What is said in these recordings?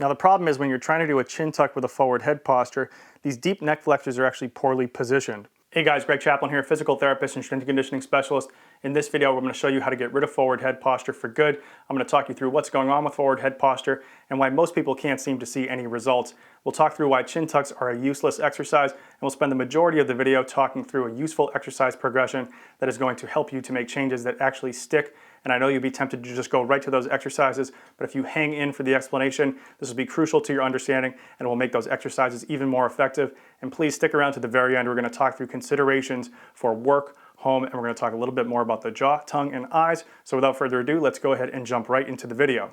Now the problem is when you're trying to do a chin tuck with a forward head posture, these deep neck flexors are actually poorly positioned. Hey guys, Greg Chaplin here, physical therapist and strength and conditioning specialist. In this video, we're going to show you how to get rid of forward head posture for good. I'm going to talk you through what's going on with forward head posture and why most people can't seem to see any results. We'll talk through why chin tucks are a useless exercise, and we'll spend the majority of the video talking through a useful exercise progression that is going to help you to make changes that actually stick. And I know you'll be tempted to just go right to those exercises, but if you hang in for the explanation, this will be crucial to your understanding and will make those exercises even more effective. And please stick around to the very end. We're going to talk through considerations for work, home, and we're going to talk a little bit more about the jaw, tongue, and eyes. So without further ado, let's go ahead and jump right into the video.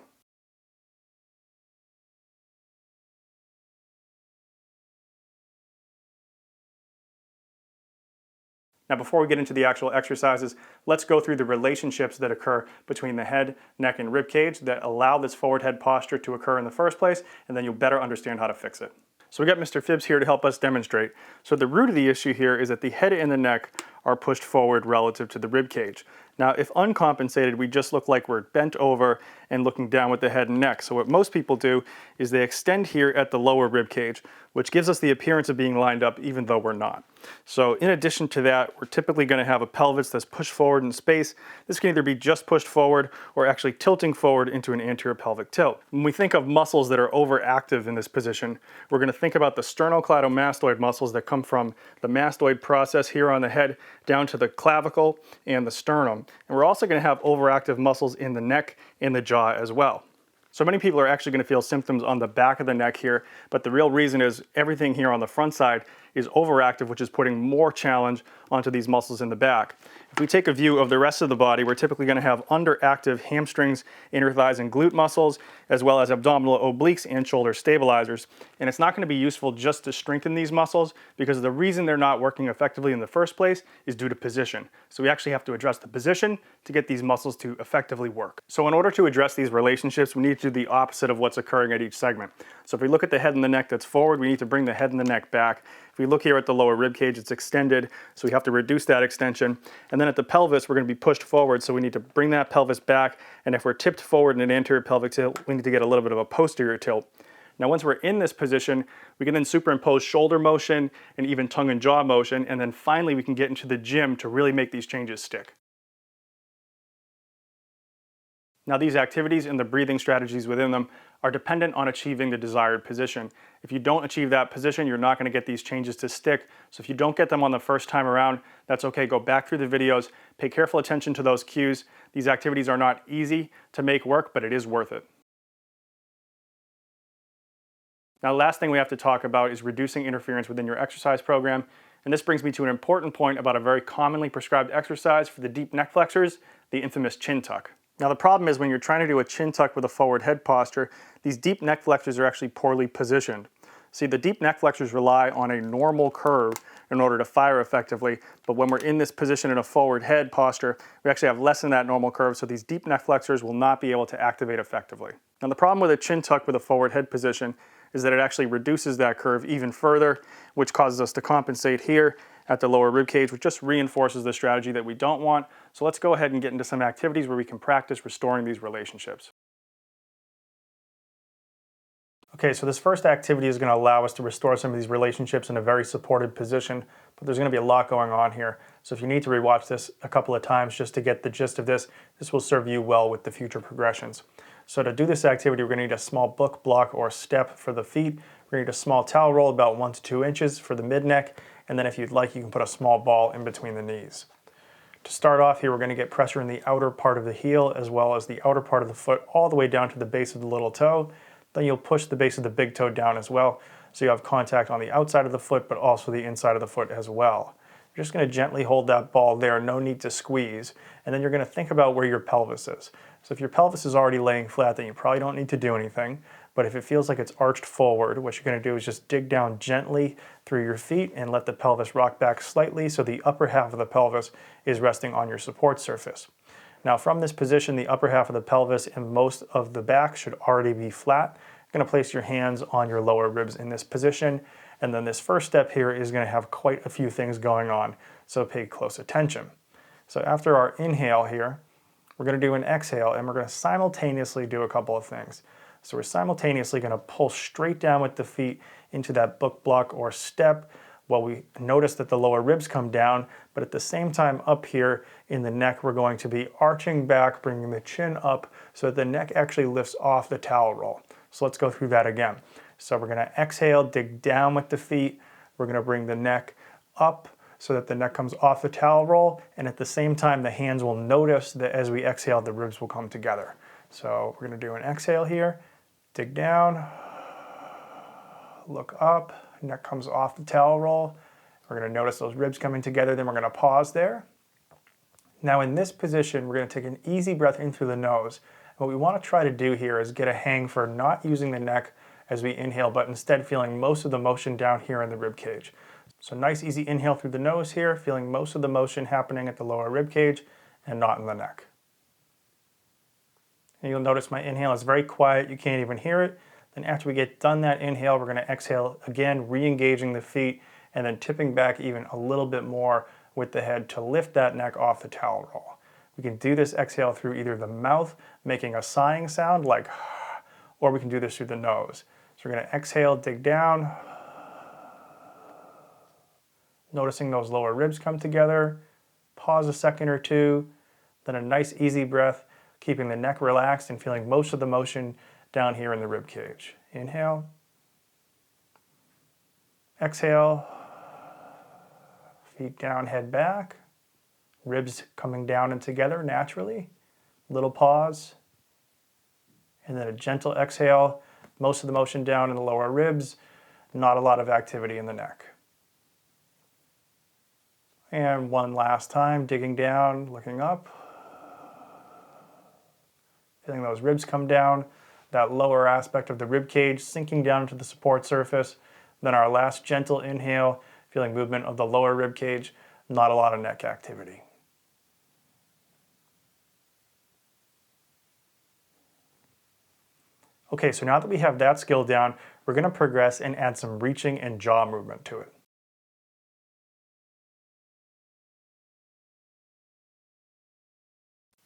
Now before we get into the actual exercises, let's go through the relationships that occur between the head, neck, and rib cage that allow this forward head posture to occur in the first place, and then you'll better understand how to fix it. So we got Mr. Phibbs here to help us demonstrate. So the root of the issue here is that the head and the neck are pushed forward relative to the rib cage. Now, if uncompensated, we just look like we're bent over and looking down with the head and neck. So what most people do is they extend here at the lower rib cage, which gives us the appearance of being lined up even though we're not. So in addition to that, we're typically going to have a pelvis that's pushed forward in space. This can either be just pushed forward or actually tilting forward into an anterior pelvic tilt. When we think of muscles that are overactive in this position, we're going to think about the sternocleidomastoid muscles that come from the mastoid process here on the head down to the clavicle and the sternum. And we're also going to have overactive muscles in the neck and the jaw as well. So many people are actually going to feel symptoms on the back of the neck here, but the real reason is everything here on the front side is overactive, which is putting more challenge onto these muscles in the back. If we take a view of the rest of the body, we're typically going to have underactive hamstrings, inner thighs, and glute muscles, as well as abdominal obliques and shoulder stabilizers. And it's not going to be useful just to strengthen these muscles because the reason they're not working effectively in the first place is due to position. So we actually have to address the position to get these muscles to effectively work. So in order to address these relationships, we need to do the opposite of what's occurring at each segment. So if we look at the head and the neck that's forward, we need to bring the head and the neck back. If we look here at the lower rib cage, it's extended, so we have to reduce that extension. And then at the pelvis, we're going to be pushed forward, so we need to bring that pelvis back. And if we're tipped forward in an anterior pelvic tilt, we need to get a little bit of a posterior tilt. Now once we're in this position, we can then superimpose shoulder motion and even tongue and jaw motion, and then finally we can get into the gym to really make these changes stick. Now these activities and the breathing strategies within them are dependent on achieving the desired position. If you don't achieve that position, you're not going to get these changes to stick. So if you don't get them on the first time around, that's okay. Go back through the videos, pay careful attention to those cues. These activities are not easy to make work, but it is worth it. Now, the last thing we have to talk about is reducing interference within your exercise program. And this brings me to an important point about a very commonly prescribed exercise for the deep neck flexors, the infamous chin tuck. Now the problem is when you're trying to do a chin tuck with a forward head posture, these deep neck flexors are actually poorly positioned. See, the deep neck flexors rely on a normal curve in order to fire effectively, but when we're in this position in a forward head posture, we actually have less than that normal curve, so these deep neck flexors will not be able to activate effectively. Now the problem with a chin tuck with a forward head position is that it actually reduces that curve even further, which causes us to compensate here at the lower rib cage, which just reinforces the strategy that we don't want. So let's go ahead and get into some activities where we can practice restoring these relationships. Okay, so this first activity is going to allow us to restore some of these relationships in a very supported position, but there's going to be a lot going on here. So if you need to rewatch this a couple of times just to get the gist of this, this will serve you well with the future progressions. So to do this activity, we're going to need a small book, block, or step for the feet. We're going to need a small towel roll about 1 to 2 inches for the mid-neck, and then if you'd like, you can put a small ball in between the knees. To start off here, we're going to get pressure in the outer part of the heel as well as the outer part of the foot all the way down to the base of the little toe. Then you'll push the base of the big toe down as well, so you have contact on the outside of the foot but also the inside of the foot as well. You're just going to gently hold that ball there, no need to squeeze, and then you're going to think about where your pelvis is. So if your pelvis is already laying flat, then you probably don't need to do anything. But if it feels like it's arched forward, what you're going to do is just dig down gently through your feet and let the pelvis rock back slightly so the upper half of the pelvis is resting on your support surface. Now from this position, the upper half of the pelvis and most of the back should already be flat. You're going to place your hands on your lower ribs in this position. And then this first step here is going to have quite a few things going on, so pay close attention. So after our inhale here, we're going to do an exhale and we're going to simultaneously do a couple of things. So we're simultaneously going to pull straight down with the feet into that book block or step while we notice that the lower ribs come down, but at the same time up here in the neck, we're going to be arching back, bringing the chin up so that the neck actually lifts off the towel roll. So let's go through that again. So we're going to exhale, dig down with the feet. We're going to bring the neck up so that the neck comes off the towel roll, and at the same time, the hands will notice that as we exhale, the ribs will come together. So we're going to do an exhale here, dig down, look up, neck comes off the towel roll. We're going to notice those ribs coming together, then we're going to pause there. Now in this position, we're going to take an easy breath in through the nose. What we want to try to do here is get a hang for not using the neck as we inhale, but instead feeling most of the motion down here in the rib cage. So nice easy inhale through the nose here, feeling most of the motion happening at the lower rib cage and not in the neck. And you'll notice my inhale is very quiet, you can't even hear it. Then after we get done that inhale, we're going to exhale again, re-engaging the feet and then tipping back even a little bit more with the head to lift that neck off the towel roll. We can do this exhale through either the mouth, making a sighing sound like, or we can do this through the nose. So we're going to exhale, dig down, noticing those lower ribs come together, pause a second or two, then a nice easy breath, keeping the neck relaxed and feeling most of the motion down here in the rib cage. Inhale, exhale, feet down, head back, ribs coming down and together naturally, little pause, and then a gentle exhale, most of the motion down in the lower ribs, not a lot of activity in the neck. And one last time, digging down, looking up, feeling those ribs come down, that lower aspect of the rib cage sinking down into the support surface. Then our last gentle inhale, feeling movement of the lower rib cage, not a lot of neck activity. Okay, so now that we have that skill down, we're going to progress and add some reaching and jaw movement to it.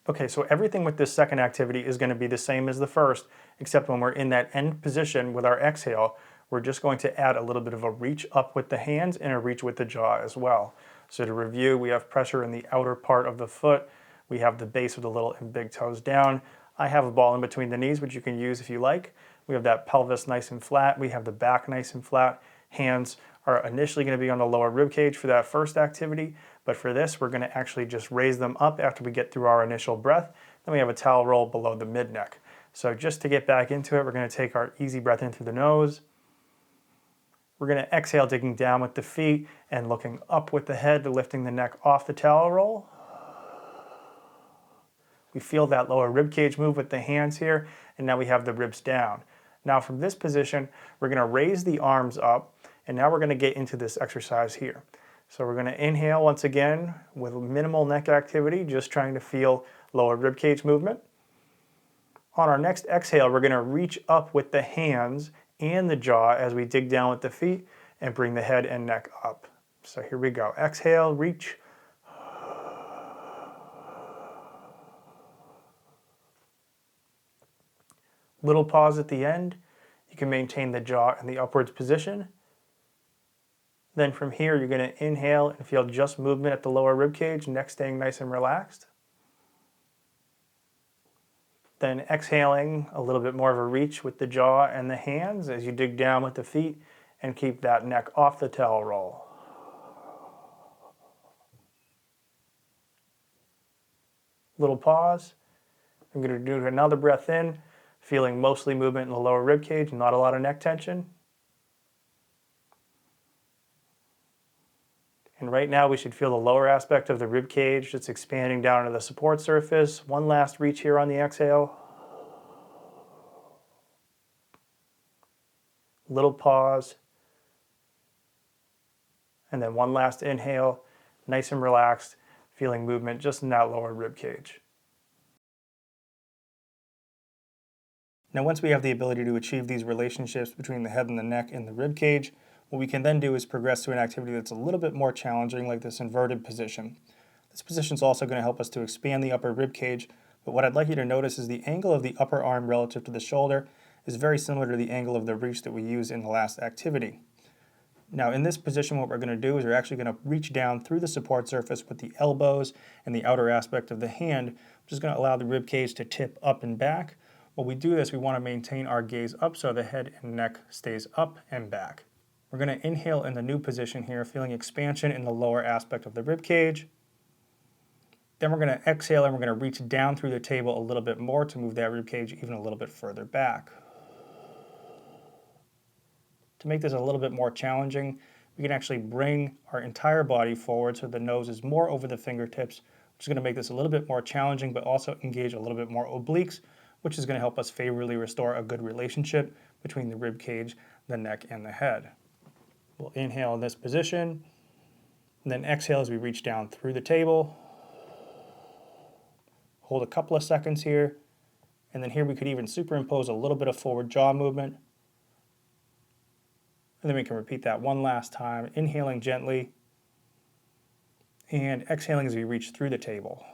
Okay, so everything with this second activity is going to be the same as the first, except when we're in that end position with our exhale, we're just going to add a little bit of a reach up with the hands and a reach with the jaw as well. So to review, we have pressure in the outer part of the foot. We have the base of the little and big toes down. I have a ball in between the knees, which you can use if you like. We have that pelvis nice and flat. We have the back nice and flat. Hands are initially going to be on the lower rib cage for that first activity, but for this, we're going to actually just raise them up after we get through our initial breath. Then we have a towel roll below the mid neck. So just to get back into it, we're going to take our easy breath in through the nose. We're going to exhale, digging down with the feet and looking up with the head, lifting the neck off the towel roll. We feel that lower rib cage move with the hands here, and now we have the ribs down. Now from this position, we're going to raise the arms up, and now we're going to get into this exercise here. So we're going to inhale once again with minimal neck activity, just trying to feel lower rib cage movement. On our next exhale, we're going to reach up with the hands and the jaw as we dig down with the feet and bring the head and neck up. So here we go. Exhale, reach. Little pause at the end. You can maintain the jaw in the upwards position. Then from here, you're going to inhale and feel just movement at the lower rib cage, neck staying nice and relaxed. Then exhaling, a little bit more of a reach with the jaw and the hands as you dig down with the feet and keep that neck off the towel roll. Little pause. I'm going to do another breath in, feeling mostly movement in the lower rib cage, not a lot of neck tension. And right now we should feel the lower aspect of the rib cage just expanding down to the support surface. One last reach here on the exhale. Little pause. And then one last inhale, nice and relaxed, feeling movement just in that lower rib cage. Now once we have the ability to achieve these relationships between the head and the neck and the rib cage, what we can then do is progress to an activity that's a little bit more challenging, like this inverted position. This position is also going to help us to expand the upper rib cage, but what I'd like you to notice is the angle of the upper arm relative to the shoulder is very similar to the angle of the reach that we used in the last activity. Now in this position, what we're going to do is we're actually going to reach down through the support surface with the elbows and the outer aspect of the hand, which is going to allow the rib cage to tip up and back. While we do this, we want to maintain our gaze up so the head and neck stays up and back. We're going to inhale in the new position here, feeling expansion in the lower aspect of the rib cage. Then we're going to exhale and we're going to reach down through the table a little bit more to move that rib cage even a little bit further back. To make this a little bit more challenging, we can actually bring our entire body forward so the nose is more over the fingertips, which is going to make this a little bit more challenging, but also engage a little bit more obliques, which is going to help us favorably restore a good relationship between the rib cage, the neck, and the head. We'll inhale in this position, and then exhale as we reach down through the table. Hold a couple of seconds here, and then here we could even superimpose a little bit of forward jaw movement. And then we can repeat that one last time, inhaling gently and exhaling as we reach through the table.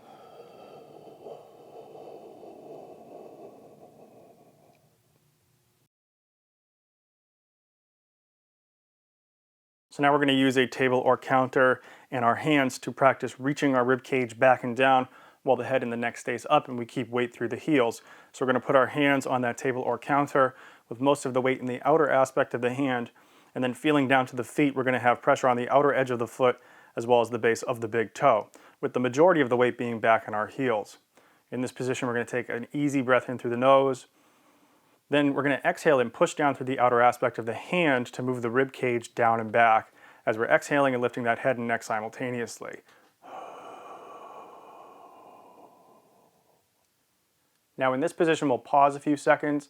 So now we're going to use a table or counter and our hands to practice reaching our rib cage back and down while the head and the neck stays up and we keep weight through the heels. So we're going to put our hands on that table or counter with most of the weight in the outer aspect of the hand, and then feeling down to the feet, we're going to have pressure on the outer edge of the foot as well as the base of the big toe, with the majority of the weight being back in our heels. In this position, we're going to take an easy breath in through the nose. Then we're going to exhale and push down through the outer aspect of the hand to move the rib cage down and back as we're exhaling and lifting that head and neck simultaneously. Now in this position, we'll pause a few seconds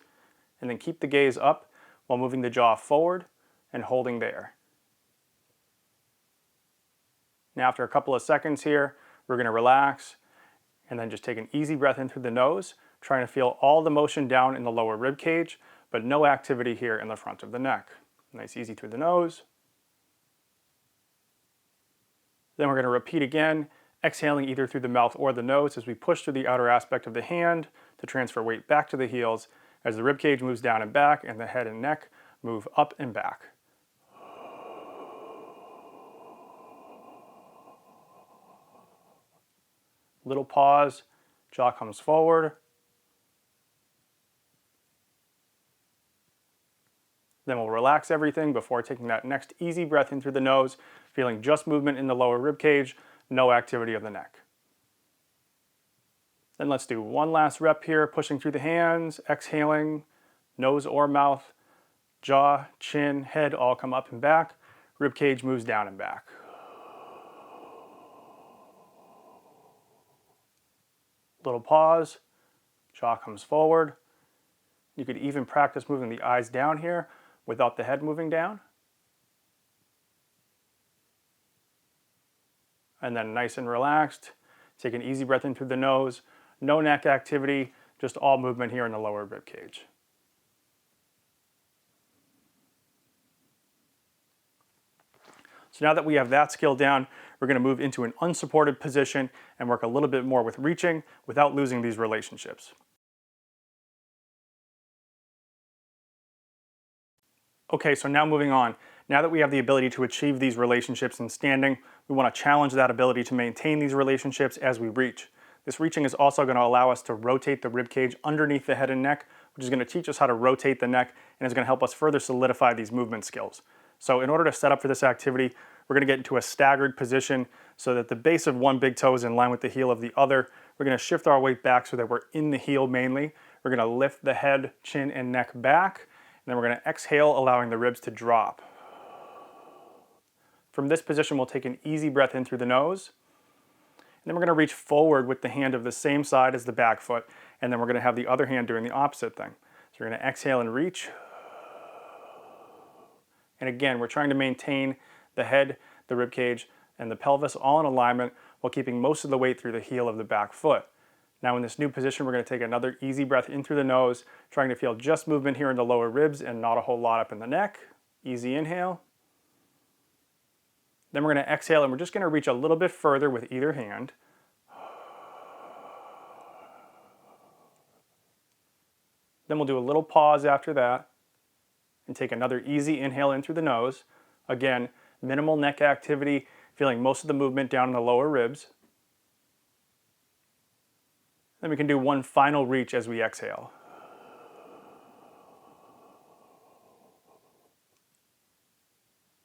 and then keep the gaze up while moving the jaw forward and holding there. Now after a couple of seconds here, we're going to relax and then just take an easy breath in through the nose, trying to feel all the motion down in the lower rib cage, but no activity here in the front of the neck. Nice easy through the nose. Then we're going to repeat again, exhaling either through the mouth or the nose as we push through the outer aspect of the hand to transfer weight back to the heels as the rib cage moves down and back and the head and neck move up and back. Little pause, jaw comes forward. Then we'll relax everything before taking that next easy breath in through the nose, feeling just movement in the lower rib cage, no activity of the neck. Then let's do one last rep here, pushing through the hands, exhaling, nose or mouth, jaw, chin, head all come up and back, rib cage moves down and back. Little pause, jaw comes forward. You could even practice moving the eyes down here without the head moving down. And then nice and relaxed, take an easy breath in through the nose, no neck activity, just all movement here in the lower rib cage. So now that we have that skill down, we're going to move into an unsupported position and work a little bit more with reaching without losing these relationships. Okay, so now moving on. Now that we have the ability to achieve these relationships in standing, we want to challenge that ability to maintain these relationships as we reach. This reaching is also going to allow us to rotate the rib cage underneath the head and neck, which is going to teach us how to rotate the neck and is going to help us further solidify these movement skills. So in order to set up for this activity, we're going to get into a staggered position so that the base of one big toe is in line with the heel of the other. We're going to shift our weight back so that we're in the heel mainly. We're going to lift the head, chin, and neck back, and then we're going to exhale, allowing the ribs to drop. From this position, we'll take an easy breath in through the nose. And then we're going to reach forward with the hand of the same side as the back foot, and then we're going to have the other hand doing the opposite thing. So we're going to exhale and reach. And again, we're trying to maintain the head, the rib cage, and the pelvis all in alignment while keeping most of the weight through the heel of the back foot. Now in this new position, we're going to take another easy breath in through the nose, trying to feel just movement here in the lower ribs and not a whole lot up in the neck. Easy inhale. Then we're going to exhale and we're just going to reach a little bit further with either hand. Then we'll do a little pause after that and take another easy inhale in through the nose. Again, minimal neck activity, feeling most of the movement down in the lower ribs. Then we can do one final reach as we exhale.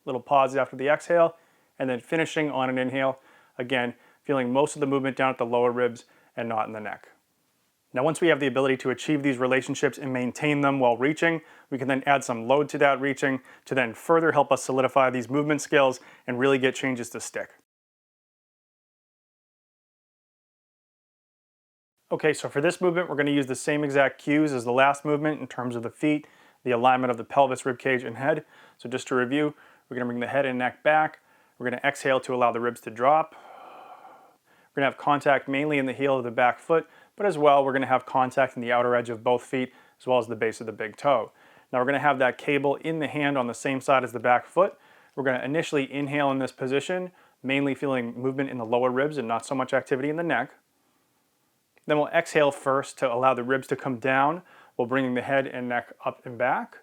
Little pause after the exhale, and then finishing on an inhale. Again, feeling most of the movement down at the lower ribs and not in the neck. Now, once we have the ability to achieve these relationships and maintain them while reaching, we can then add some load to that reaching to then further help us solidify these movement skills and really get changes to stick. Okay, so for this movement, we're going to use the same exact cues as the last movement in terms of the feet, the alignment of the pelvis, ribcage, and head. So just to review, we're going to bring the head and neck back. We're going to exhale to allow the ribs to drop. We're going to have contact mainly in the heel of the back foot, but as well, we're going to have contact in the outer edge of both feet, as well as the base of the big toe. Now we're going to have that cable in the hand on the same side as the back foot. We're going to initially inhale in this position, mainly feeling movement in the lower ribs and not so much activity in the neck. Then we'll exhale first to allow the ribs to come down while bringing the head and neck up and back.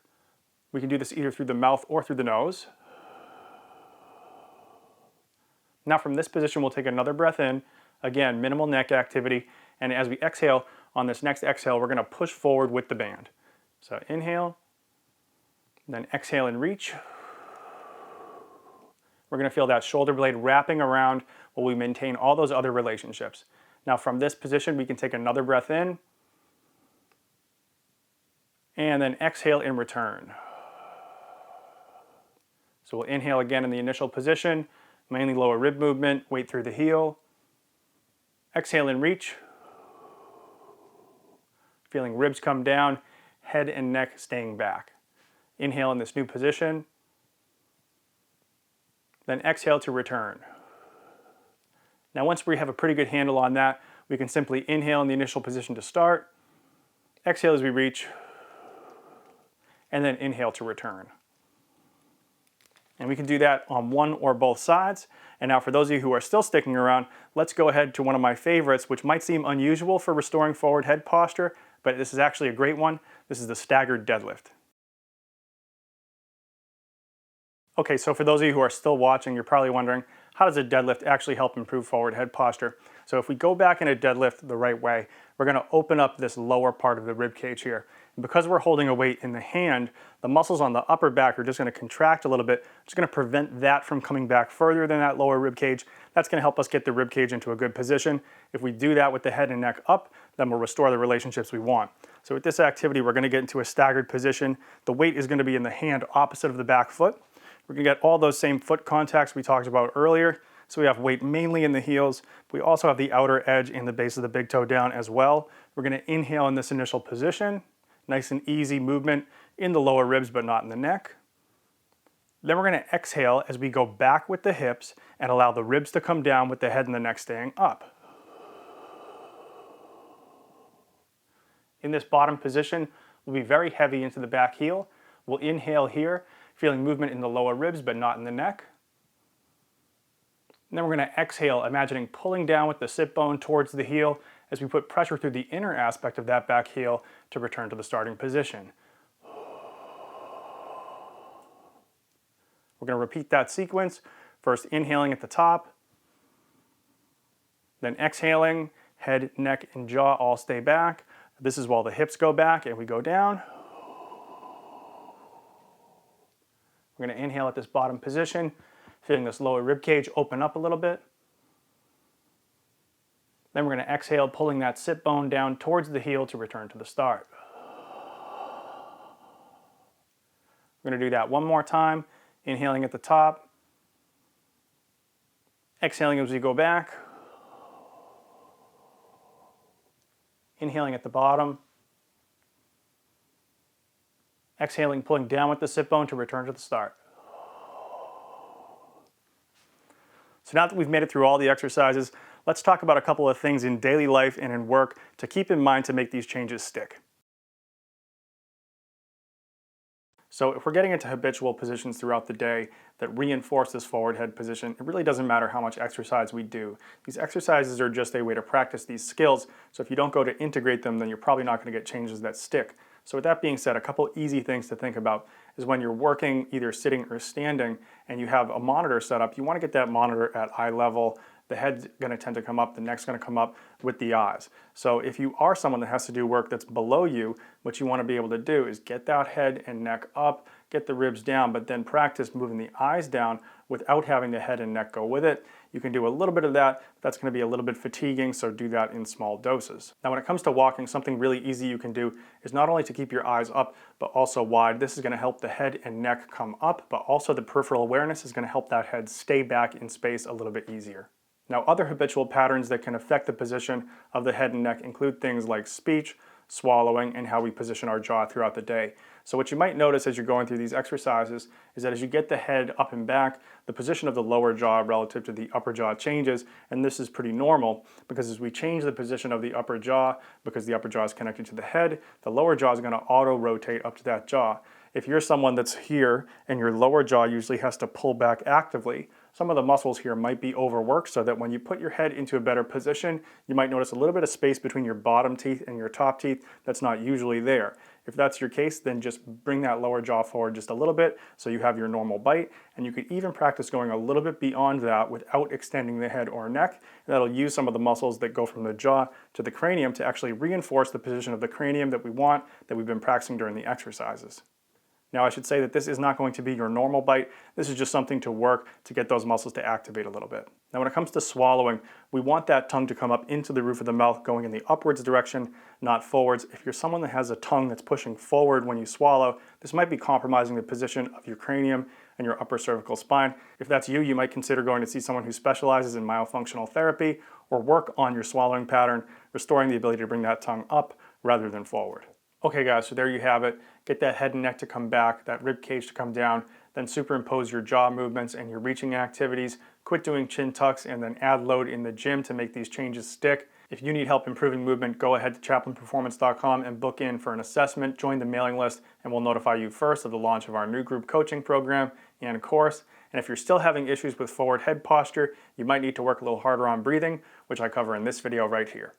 We can do this either through the mouth or through the nose. Now from this position, we'll take another breath in. Again, minimal neck activity. And as we exhale, on this next exhale, we're going to push forward with the band. So inhale, then exhale and reach. We're going to feel that shoulder blade wrapping around while we maintain all those other relationships. Now from this position, we can take another breath in. And then exhale and return. So we'll inhale again in the initial position, mainly lower rib movement, weight through the heel. Exhale and reach. Feeling ribs come down, head and neck staying back. Inhale in this new position. Then exhale to return. Now once we have a pretty good handle on that, we can simply inhale in the initial position to start, exhale as we reach, and then inhale to return. And we can do that on one or both sides. And now for those of you who are still sticking around, let's go ahead to one of my favorites, which might seem unusual for restoring forward head posture, but this is actually a great one. This is the staggered deadlift. Okay, so for those of you who are still watching, you're probably wondering, how does a deadlift actually help improve forward head posture? So if we go back in a deadlift the right way, we're going to open up this lower part of the rib cage here. And because we're holding a weight in the hand, the muscles on the upper back are just going to contract a little bit, which is going to prevent that from coming back further than that lower rib cage. That's going to help us get the rib cage into a good position. If we do that with the head and neck up, then we'll restore the relationships we want. So with this activity, we're going to get into a staggered position. The weight is going to be in the hand opposite of the back foot. We're going to get all those same foot contacts we talked about earlier. So we have weight mainly in the heels. We also have the outer edge and the base of the big toe down as well. We're going to inhale in this initial position. Nice and easy movement in the lower ribs, but not in the neck. Then we're going to exhale as we go back with the hips and allow the ribs to come down with the head and the neck staying up. In this bottom position, we'll be very heavy into the back heel. We'll inhale here, feeling movement in the lower ribs, but not in the neck. And then we're going to exhale, imagining pulling down with the sit bone towards the heel as we put pressure through the inner aspect of that back heel to return to the starting position. We're going to repeat that sequence, first inhaling at the top, then exhaling, head, neck, and jaw all stay back. This is while the hips go back and we go down. We're going to inhale at this bottom position, feeling this lower rib cage open up a little bit. Then we're going to exhale, pulling that sit bone down towards the heel to return to the start. We're going to do that one more time, inhaling at the top, exhaling as we go back, inhaling at the bottom, exhaling, pulling down with the sit bone to return to the start. So now that we've made it through all the exercises, let's talk about a couple of things in daily life and in work to keep in mind to make these changes stick. So if we're getting into habitual positions throughout the day that reinforce this forward head position, it really doesn't matter how much exercise we do. These exercises are just a way to practice these skills, so if you don't go to integrate them, then you're probably not going to get changes that stick. So with that being said, a couple easy things to think about is when you're working either sitting or standing and you have a monitor set up, you want to get that monitor at eye level. The head's going to tend to come up, the neck's going to come up with the eyes. So if you are someone that has to do work that's below you, what you want to be able to do is get that head and neck up, get the ribs down, but then practice moving the eyes down without having the head and neck go with it. You can do a little bit of that. That's going to be a little bit fatiguing, so do that in small doses. Now when it comes to walking, something really easy you can do is not only to keep your eyes up, but also wide. This is going to help the head and neck come up, but also the peripheral awareness is going to help that head stay back in space a little bit easier. Now, other habitual patterns that can affect the position of the head and neck include things like speech, swallowing, and how we position our jaw throughout the day. So what you might notice as you're going through these exercises is that as you get the head up and back, the position of the lower jaw relative to the upper jaw changes, and this is pretty normal because as we change the position of the upper jaw, because the upper jaw is connected to the head, the lower jaw is going to auto-rotate up to that jaw. If you're someone that's here and your lower jaw usually has to pull back actively, some of the muscles here might be overworked so that when you put your head into a better position, you might notice a little bit of space between your bottom teeth and your top teeth that's not usually there. If that's your case, then just bring that lower jaw forward just a little bit so you have your normal bite, and you could even practice going a little bit beyond that without extending the head or neck. And that'll use some of the muscles that go from the jaw to the cranium to actually reinforce the position of the cranium that we want, that we've been practicing during the exercises. Now I should say that this is not going to be your normal bite. This is just something to work to get those muscles to activate a little bit. Now when it comes to swallowing, we want that tongue to come up into the roof of the mouth going in the upwards direction, not forwards. If you're someone that has a tongue that's pushing forward when you swallow, this might be compromising the position of your cranium and your upper cervical spine. If that's you, you might consider going to see someone who specializes in myofunctional therapy or work on your swallowing pattern, restoring the ability to bring that tongue up rather than forward. Okay guys, so there you have it. Get that head and neck to come back, that rib cage to come down, then superimpose your jaw movements and your reaching activities, quit doing chin tucks, and then add load in the gym to make these changes stick. If you need help improving movement, go ahead to chaplinperformance.com and book in for an assessment, join the mailing list, and we'll notify you first of the launch of our new group coaching program and course. And if you're still having issues with forward head posture, you might need to work a little harder on breathing, which I cover in this video right here.